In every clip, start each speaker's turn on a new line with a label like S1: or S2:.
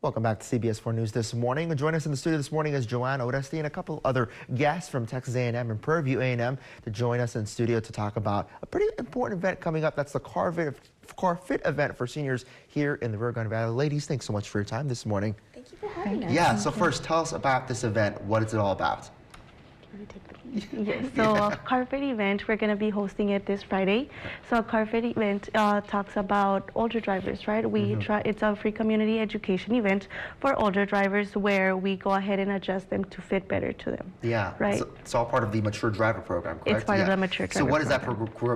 S1: Welcome back to CBS 4 News this morning. Joining us in the studio this morning is Joanne Odesti and a couple other guests from Texas A&M and Prairie View A&M to join us in studio to talk about a pretty important event coming up. That's the CarFit event for seniors here in the Rio Grande Valley. Ladies, thanks so much for your time this morning.
S2: Thank you for having us.
S1: Yeah, so first, tell us about this event. What is it all about?
S3: Yes, so CarFit event, we're going to be hosting it this Friday. So a CarFit event talks about older drivers, right? It's a free community education event for older drivers where we go ahead and adjust them to fit better to them.
S1: Yeah,
S3: right.
S1: So it's all part of the Mature Driver program, correct?
S3: It's part of the Mature Driver
S1: So what does that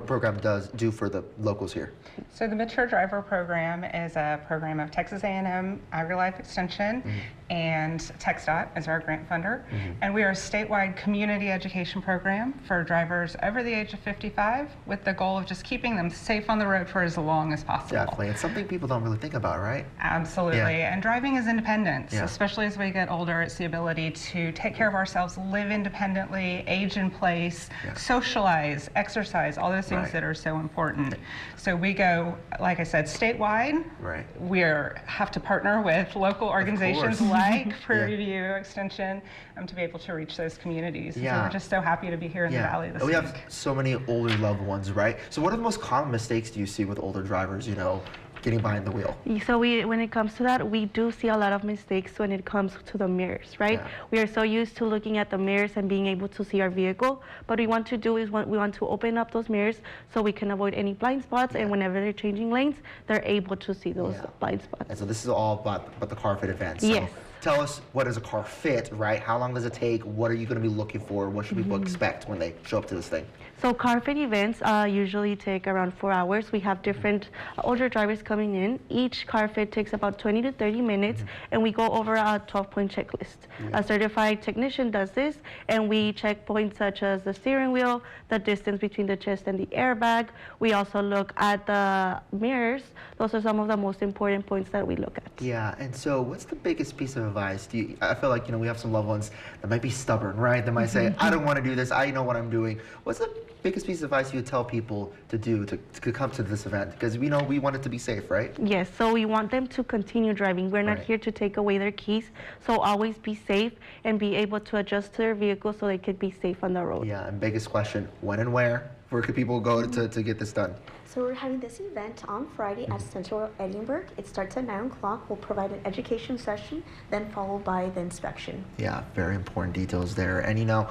S3: program
S1: do for the locals here?
S4: So the Mature Driver program is a program of Texas A&M AgriLife Extension and TxDOT as our grant funder. And we are a statewide community education program for drivers over the age of 55 with the goal of just keeping them safe on the road for as long as possible.
S1: Definitely. It's something people don't really think about, right?
S4: Absolutely. Yeah. And driving is independence,
S1: yeah.
S4: Especially as we get older. It's the ability to take care of ourselves, live independently, age in place, yeah. Socialize, exercise, all those things that are so important. So we go, like I said, statewide.
S1: Right.
S4: We have to partner with local organizations like Prairie View Extension to be able to reach those communities.
S1: Yeah.
S4: So we're just so happy to be here in the Valley this week.
S1: We have so many older loved ones, right? So what are the most common mistakes do you see with older drivers, you know, getting behind the wheel?
S3: So when it comes to that, we do see a lot of mistakes when it comes to the mirrors, right? Yeah. We are so used to looking at the mirrors and being able to see our vehicle. What we want to do is we want to open up those mirrors so we can avoid any blind spots, and whenever they're changing lanes, they're able to see those blind spots.
S1: And so this is all about the CarFit event. So
S3: yes.
S1: Tell us, what is a CarFit, right? How long does it take? What are you going to be looking for? What should people expect when they show up to this thing?
S3: So CarFit events usually take around 4 hours. We have different older drivers coming in. Each CarFit takes about 20 to 30 minutes, and we go over a 12-point checklist. A certified technician does this, and we check points such as the steering wheel, the distance between the chest and the airbag. We also look at the mirrors. Those are some of the most important points that we look at.
S1: Yeah, and so what's the biggest piece of advice? I feel like, you know, we have some loved ones that might be stubborn, right? They might say, I don't want to do this. I know what I'm doing. What's the biggest piece of advice you would tell people to do to come to this event? Because we know we want it to be safe, right?
S3: Yes, so we want them to continue driving. We're not here to take away their keys, so always be safe and be able to adjust to their vehicle so they could be safe on the road.
S1: Yeah, and biggest question, when and where? Where could people go to get this done?
S2: So we're having this event on Friday at Central Edinburgh. It starts at 9 o'clock. We'll provide an education session, then followed by the inspection.
S1: Yeah, very important details there. And you know,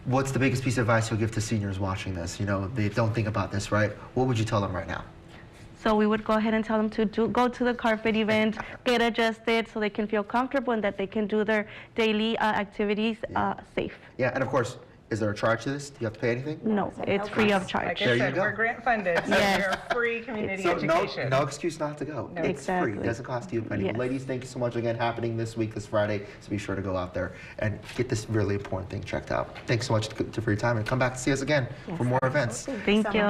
S1: what's the biggest piece of advice you'll give to seniors watching this? You know, they don't think about this, right? What would you tell them right now?
S3: So we would go ahead and tell them to go to the CarFit event, get adjusted so they can feel comfortable and that they can do their daily activities safe.
S1: Yeah, and of course, is there a charge to this? Do you have to pay anything?
S3: No, it's free of charge.
S4: Like I said, we're grant funded, so we're free community education.
S1: No excuse not to go.
S4: No.
S1: It's free. It doesn't cost you a penny.
S3: Yes.
S1: Ladies, thank you so much again. Happening this week, this Friday, so be sure to go out there and get this really important thing checked out. Thanks so much for your time, and come back to see us again for more events.
S3: Thank you.